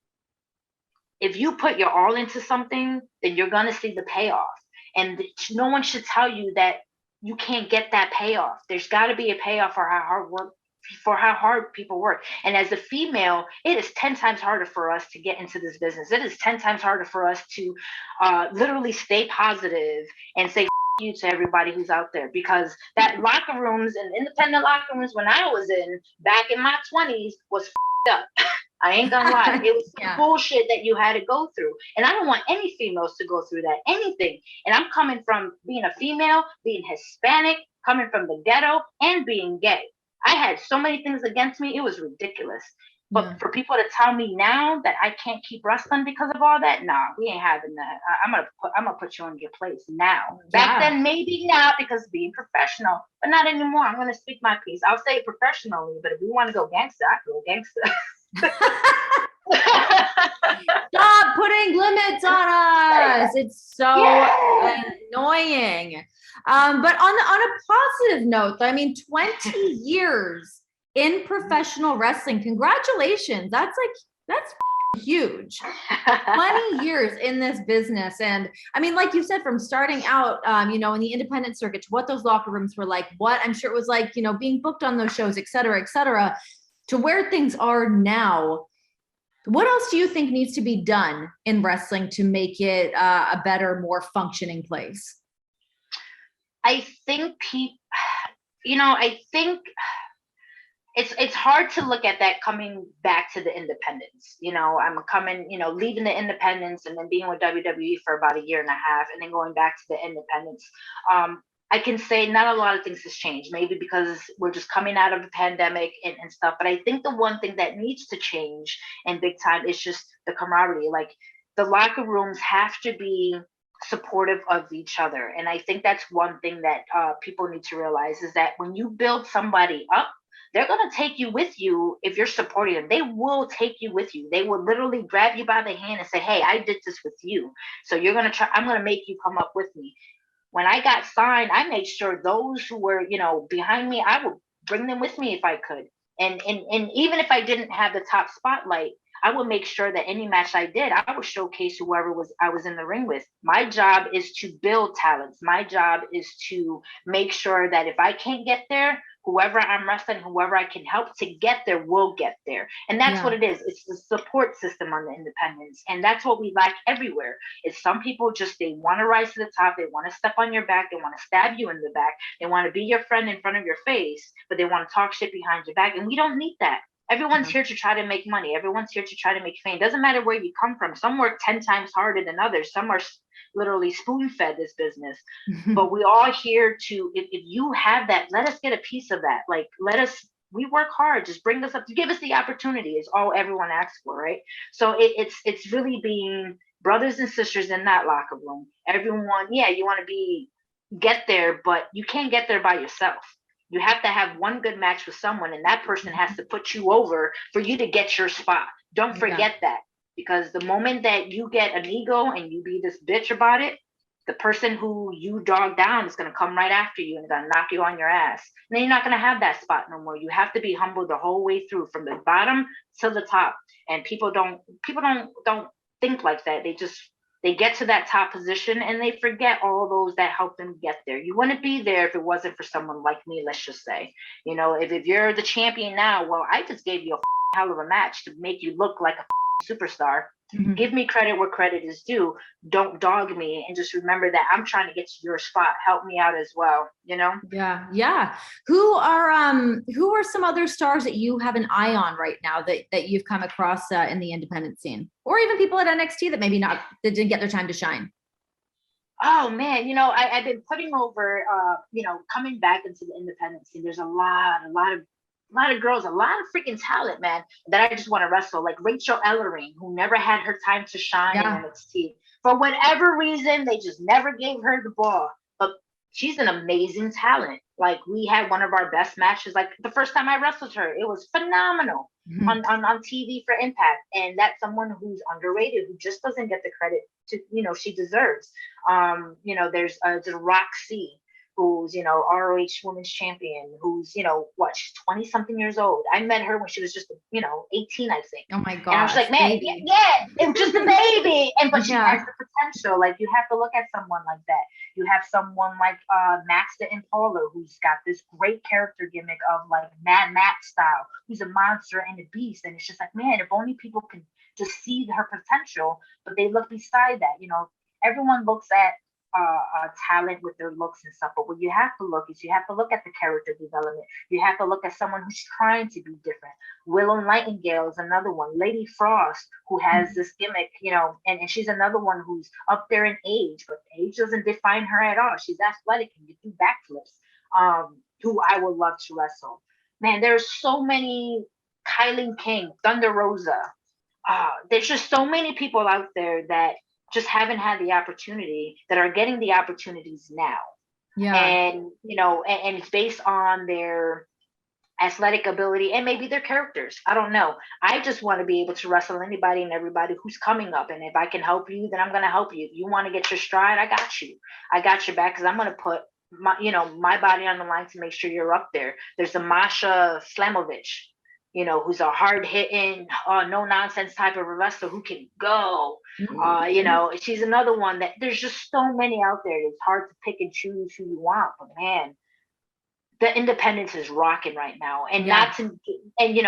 if you put your all into something, then you're going to see the payoff. And no one should tell you that you can't get that payoff. There's got to be a payoff for how hard people work. And as a female, it is 10 times harder for us to get into this business. It is 10 times harder for us to literally stay positive and say you to everybody who's out there, because that locker rooms and independent locker rooms when I was in back in my 20s was up. I ain't gonna lie. It was bullshit that you had to go through. And I don't want any females to go through that, anything. And I'm coming from being a female, being Hispanic, coming from the ghetto, and being gay. I had so many things against me. It was ridiculous. But for people to tell me now that I can't keep wrestling because of all that, nah, we ain't having that. I'm gonna put you in your place now. Back then, maybe now, because being professional, but not anymore. I'm gonna speak my piece. I'll say it professionally, but if we want to go gangster, I can go gangster. Stop putting limits on us. It's so annoying. But on a positive note, I mean, 20 years in professional wrestling. Congratulations. That's huge. 20 years in this business. And I mean, like you said, from starting out, in the independent circuit, to what those locker rooms were like, what I'm sure it was like, being booked on those shows, et cetera, to where things are now. What else do you think needs to be done in wrestling to make it a better, more functioning place? I think it's hard to look at that coming back to the independents. I'm coming, leaving the independents and then being with WWE for about a year and a half and then going back to the independents. I can say not a lot of things has changed, maybe because we're just coming out of the pandemic and stuff. But I think the one thing that needs to change and big time is just the camaraderie. Like, the locker rooms have to be supportive of each other. And I think that's one thing that people need to realize, is that when you build somebody up, they're going to take you with you. If you're supporting them, they will take you with you. They will literally grab you by the hand and say, hey, I did this with you. So I'm going to make you come up with me. When I got signed, I made sure those who were, behind me, I would bring them with me if I could. And even if I didn't have the top spotlight, I would make sure that any match I did, I would showcase whoever I was in the ring with. My job is to build talents. My job is to make sure that if I can't get there, whoever I'm wrestling, whoever I can help to get there will get there. And that's what it is. It's the support system on the independents. And that's what we lack everywhere. Is some people they want to rise to the top. They want to step on your back. They want to stab you in the back. They want to be your friend in front of your face, but they want to talk shit behind your back. And we don't need that. Everyone's here to try to make money. Everyone's here to try to make fame. Doesn't matter where you come from. Some work 10 times harder than others. Some are literally spoon-fed this business. But we all here to, if you have that, let us get a piece of that. Like, we work hard. Just bring us up, to give us the opportunity is all everyone asks for, right? So it's really being brothers and sisters in that locker room. Everyone, you want to get there, but you can't get there by yourself. You have to have one good match with someone, and that person has to put you over for you to get your spot. Don't forget that, because the moment that you get an ego and you be this bitch about it, the person who you dog down is going to come right after you and going to knock you on your ass. And then you're not going to have that spot no more. You have to be humble the whole way through, from the bottom to the top. And people don't think like that. They get to that top position and they forget all those that helped them get there. You wouldn't be there if it wasn't for someone like me, let's just say. If you're the champion now, well, I just gave you a hell of a match to make you look like a superstar. Mm-hmm. Give me credit where credit is due. Don't dog me, and just remember that I'm trying to get to your spot. Help me out as well, Yeah. Who are some other stars that you have an eye on right now that you've come across in the independent scene, or even people at NXT that maybe that didn't get their time to shine? Oh man, I've been putting over, coming back into the independent scene. There's a lot of girls, a lot of freaking talent, man, that I just want to wrestle. Like Rachel Ellering, who never had her time to shine in Yeah. NXT. For whatever reason, they just never gave her the ball. But she's an amazing talent. Like we had one of our best matches. Like the first time I wrestled her, it was phenomenal Mhm. on TV for Impact. And that's someone who's underrated, who just doesn't get the credit she deserves. There's Roxy, who's ROH Women's Champion, who's what, she's 20 something years old. I met her when she was just 18, I think. Oh my And I was gosh, like, man, yeah, baby. yeah, it was just a baby. But she has Yeah. the potential. Like you have to look at someone like that. You have someone like Max the Impaler, who's got this great character gimmick of like Mad Max style, who's a monster and a beast. And it's just like, man, if only people can just see her potential, but they look beside that. Everyone looks at talent with their looks and stuff, but what you have to look is you have to look at the character development. You have to look at someone who's trying to be different. Willow Nightingale is another one. Lady Frost, who has this gimmick, and she's another one who's up there in age, but age doesn't define her at all. She's athletic and can do backflips. Who I would love to wrestle. Man, there's so many. Kylie King, Thunder Rosa. There's just so many people out there that just haven't had the opportunity, that are getting the opportunities now. Yeah. And it's based on their athletic ability and maybe their characters. I don't know. I just want to be able to wrestle anybody and everybody who's coming up. And if I can help you, then I'm going to help you. If you want to get your stride, I got you. I got your back, because I'm going to put my body on the line to make sure you're up there. There's a Masha Slamovich, who's a hard hitting, no nonsense type of wrestler who can go. She's another one that there's just so many out there. It's hard to pick and choose who you want, but man, the independence is rocking right now. And Yeah.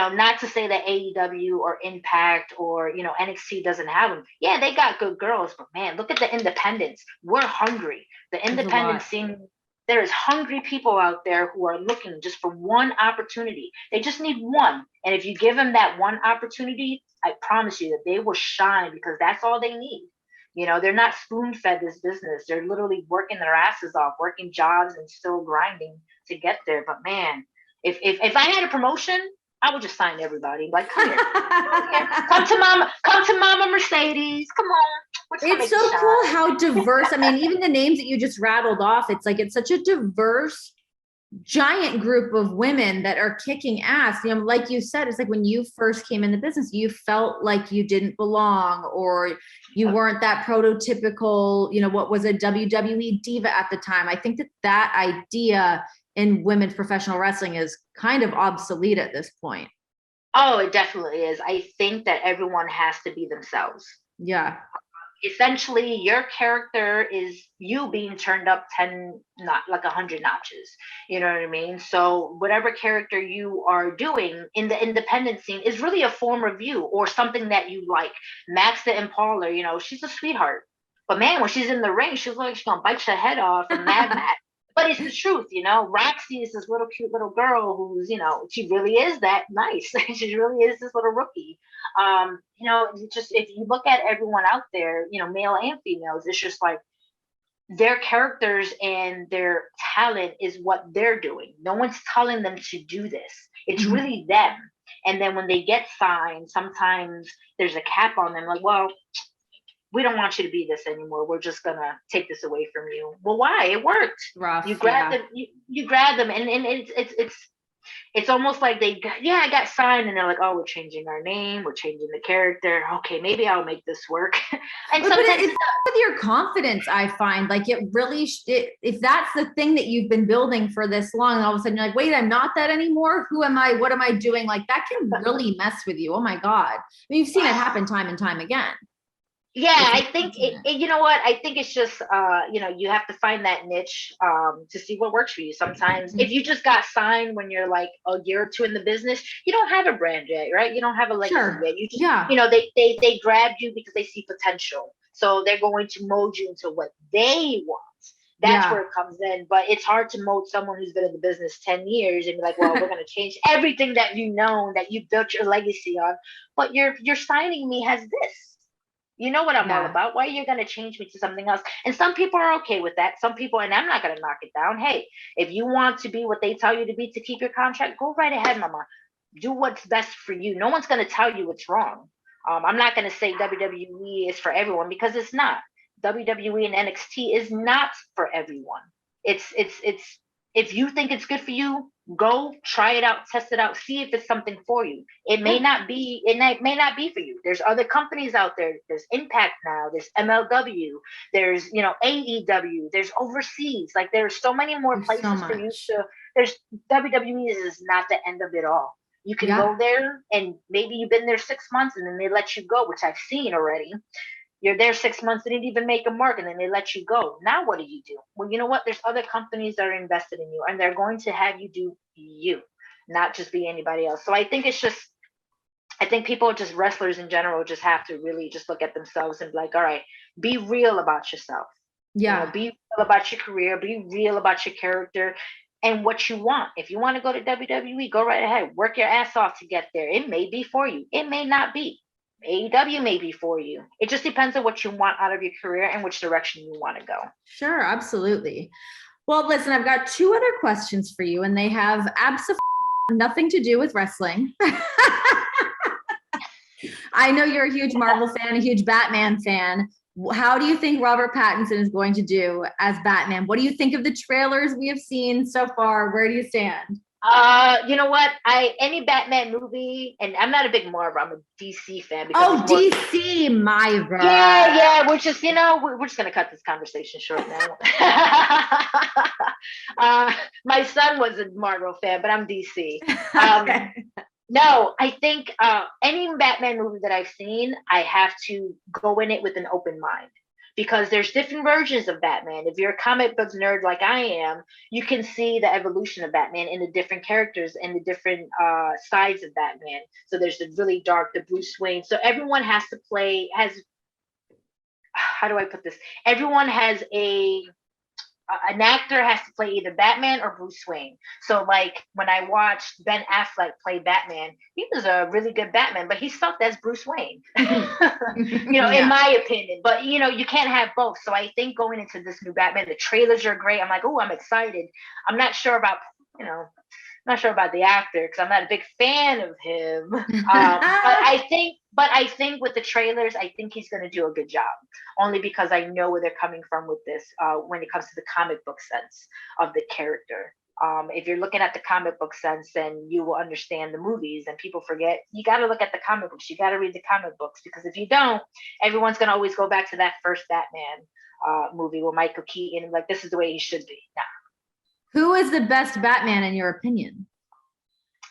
not to say that AEW or Impact or NXT doesn't have them. Yeah, they got good girls, but man, look at the independents. We're hungry. The There's a independent lot. scene, there is hungry people out there who are looking just for one opportunity. They just need one. And if you give them that one opportunity, I promise you that they will shine, because that's all they need. They're not spoon fed this business. They're literally working their asses off, working jobs and still grinding to get there. But man, if I had a promotion, I would just sign everybody. Like, come here. Come to Mama Mercedes. Come on. It's so cool how diverse. I mean, even the names that you just rattled off, it's like it's such a diverse, giant group of women that are kicking ass. Like you said, it's like when you first came in the business, you felt like you didn't belong, or you weren't that prototypical, what was a WWE diva at the time. I think that idea in women's professional wrestling is kind of obsolete at this point. Oh, it definitely is. I think that everyone has to be themselves. Yeah. Essentially, your character is you being turned up 10, not like 100 notches. You know what I mean? So whatever character you are doing in the independent scene is really a form of you, or something that you like. Max the Impaler, she's a sweetheart. But man, when she's in the ring, she's like she's gonna bite your head off and Mad Max. But it's the truth. Roxy is this little cute little girl who's, she really is that nice. She really is this little rookie. Just if you look at everyone out there, male and females, it's just like their characters and their talent is what they're doing. No one's telling them to do this. It's really them. And then when they get signed, sometimes there's a cap on them. Like, well, we don't want you to be this anymore. We're just gonna take this away from you. Well, why? It worked. Rough. You grab them. You grab them, and it's almost like I got signed, and they're like, oh, we're changing our name, we're changing the character. Okay, maybe I'll make this work. And but it's with your confidence. I find like it really, if that's the thing that you've been building for this long, and all of a sudden you're like, wait, I'm not that anymore. Who am I? What am I doing? Like that can really mess with you. Oh my God. I mean, you've seen it happen time and time again. Yeah, I think you know what? I think it's just you have to find that niche to see what works for you. Sometimes if you just got signed when you're like a year or two in the business, you don't have a brand yet, right? You don't have a legacy yet. You just they grabbed you because they see potential. So they're going to mold you into what they want. That's where it comes in. But it's hard to mold someone who's been in the business 10 years and be like, well, we're going to change everything that that you built your legacy on. But your signing me has this. You know what I'm all about. Why are you going to change me to something else? And some people are okay with that. Some people, and I'm not going to knock it down. Hey, if you want to be what they tell you to be to keep your contract, go right ahead, mama. Do what's best for you. No one's going to tell you what's wrong. I'm not going to say WWE is for everyone, because it's not. WWE and NXT is not for everyone. It's if you think it's good for you, go try it out, test it out, see if it's something for you. It may not be, may not be for you. There's other companies out there. There's Impact now, there's MLW, there's, you know, AEW, there's overseas. Like, there's so many more places for you to, there's WWE is not the end of it all. You can go there, and maybe you've been there 6 months and then they let you go, which I've seen already. You're there 6 months, they didn't even make a mark, and then they let you go. Now what do you do? Well, you know what? There's other companies that are invested in you, and they're going to have you do you, not just be anybody else. So I think it's just, I think people, just wrestlers in general, just have to really just look at themselves and be like, all right, be real about yourself. Yeah. You know, be real about your career, be real about your character and what you want. If you want to go to WWE, go right ahead. Work your ass off to get there. It may be for you. It may not be. AEW may be for you. It just depends on what you want out of your career and which direction you want to go. Sure, absolutely. Well, listen, I've got 2 other questions for you, and they have absolutely nothing to do with wrestling. I know you're a huge Marvel fan, a huge Batman fan. How do you think Robert Pattinson is going to do as Batman? What do you think of the trailers we have seen so far? Where do you stand? You know what? Any Batman movie, and I'm not a big Marvel, I'm a DC fan. DC, my God. Yeah. We're just, you know, we're just gonna cut this conversation short now. My son was a Marvel fan, but I'm DC. Okay. No, I think any Batman movie that I've seen, I have to go in it with an open mind. Because there's different versions of Batman. If you're a comic book nerd like I am, you can see the evolution of Batman in the different characters and the different sides of Batman. So there's the really dark, the Bruce Wayne. So everyone has, how do I put this? Everyone has an actor has to play either Batman or Bruce Wayne. So like when I watched Ben Affleck play Batman, he was a really good Batman, but he's felt as Bruce Wayne, you know, in my opinion. But, you know, you can't have both. So I think going into this new Batman, the trailers are great. I'm like, oh, I'm excited. I'm not sure about, you know, not sure about the actor because I'm not a big fan of him. But I think with the trailers, I think he's going to do a good job. Only because I know where they're coming from with this when it comes to the comic book sense of the character. If you're looking at the comic book sense, then you will understand the movies. And people forget, you got to look at the comic books. You got to read the comic books, because if you don't, everyone's going to always go back to that first Batman movie with Michael Keaton. Like, this is the way he should be. Nah. Who is the best Batman in your opinion?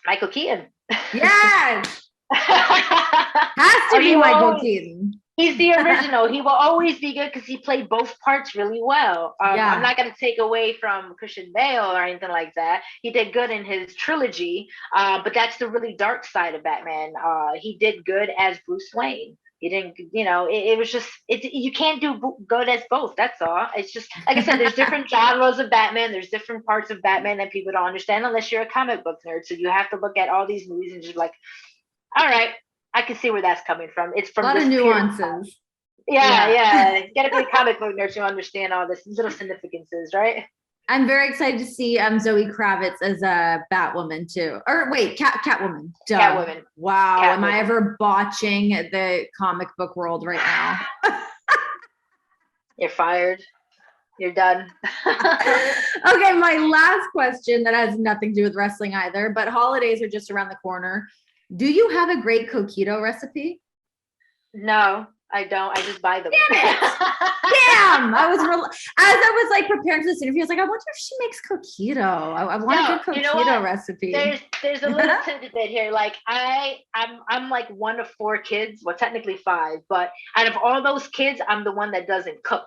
Michael Keaton. Yes. Has to be Michael Keaton. He's the original. He will always be good because he played both parts really well. I'm not going to take away from Christian Bale or anything like that. He did good in his trilogy, but that's the really dark side of Batman. He did good as Bruce Wayne. He didn't, you know, it was just, you can't do good as both. That's all. It's just, like I said, there's different genres of Batman. There's different parts of Batman that people don't understand unless you're a comic book nerd. So you have to look at all these movies and just like, all right, I can see where that's coming from. It's from a lot of nuances. Yeah. You gotta be a comic book nerd to understand all this little significances, right? I'm very excited to see Zoe Kravitz as a Batwoman too. Or wait, Catwoman. Duh. Catwoman. Wow. Catwoman. Am I ever botching the comic book world right now? You're fired. You're done. Okay, my last question that has nothing to do with wrestling either, but holidays are just around the corner. Do you have a great coquito recipe? No, I don't. I just buy them. Damn! As I was like preparing for this interview, I was like, I wonder if she makes coquito. I want a good coquito recipe. There's a little tidbit here. Like I'm like one of 4 kids. Well, technically 5, but out of all those kids, I'm the one that doesn't cook.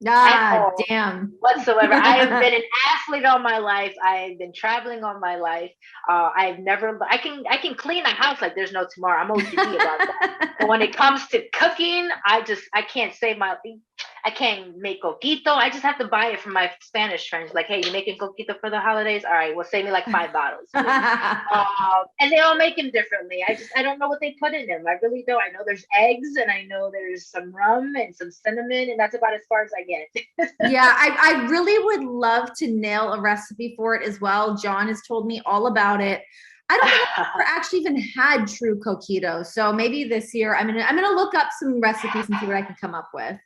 Damn. Whatsoever. I have been an athlete all my life. I've been traveling all my life. I can clean a house like there's no tomorrow. I'm OCD about that. But when it comes to cooking, I can't save my. I can't make coquito. I just have to buy it from my Spanish friends. Like, hey, you making coquito for the holidays? All right, well, save me like 5 bottles. And they all make them differently. I don't know what they put in them. I really don't. I know there's eggs, and I know there's some rum and some cinnamon, and that's about as far as I get. Yeah, I really would love to nail a recipe for it as well. John has told me all about it. I don't think I've ever actually even had true coquito. So maybe this year I'm gonna look up some recipes and see what I can come up with.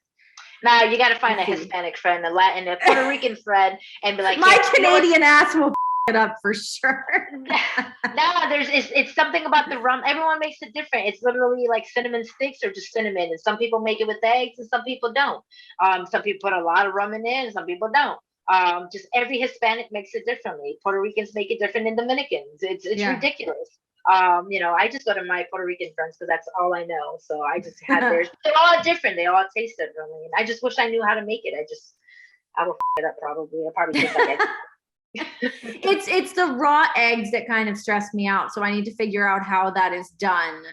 Nah, you got to find a Hispanic friend, a Latin, a Puerto Rican friend, and be like, my Canadian ass will it up for sure. No, it's something about the rum. Everyone makes it different. It's literally like cinnamon sticks or just cinnamon, and some people make it with eggs, and some people don't. Some people put a lot of rum in there, and some people don't. Just every Hispanic makes it differently. Puerto Ricans make it different than Dominicans. It's ridiculous. I just go to my Puerto Rican friends because that's all I know. So I just have theirs. They're all different. They all taste differently, and I just wish I knew how to make it. I will it up probably. I'll probably taste like it. It's the raw eggs that kind of stress me out. So I need to figure out how that is done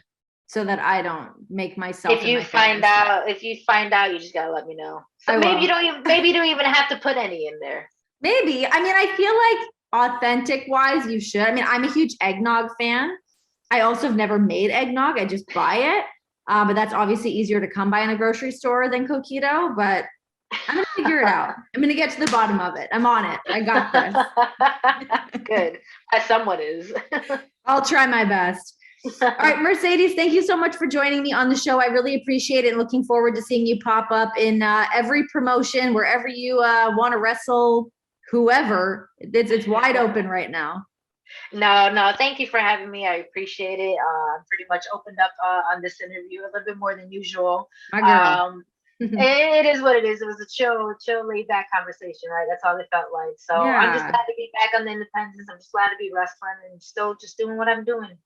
so that I don't make myself. If you find out, you just gotta let me know. So maybe you don't even have to put any in there. Maybe. I mean, I feel like authentic wise, you should. I mean, I'm a huge eggnog fan. I also have never made eggnog. I just buy it. But that's obviously easier to come by in a grocery store than coquito. But I'm gonna figure it out. I'm gonna get to the bottom of it. I'm on it. I got this. Good. As someone is. I'll try my best. All right, Mercedes, thank you so much for joining me on the show. I really appreciate it. Looking forward to seeing you pop up in every promotion, wherever you want to wrestle, whoever. It's wide open right now. No, thank you for having me. I appreciate it. Pretty much opened up on this interview a little bit more than usual. My girl. It is what it is. It was a chill, laid back conversation, right? That's all it felt like. So yeah. I'm just glad to be back on the independents. I'm just glad to be wrestling and still just doing what I'm doing.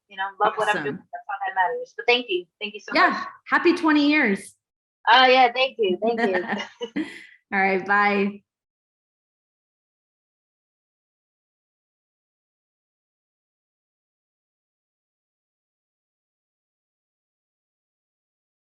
Love what I'm doing. That's all that matters. But thank you so much. Yeah, happy 20 years. Oh yeah, thank you. All right, bye.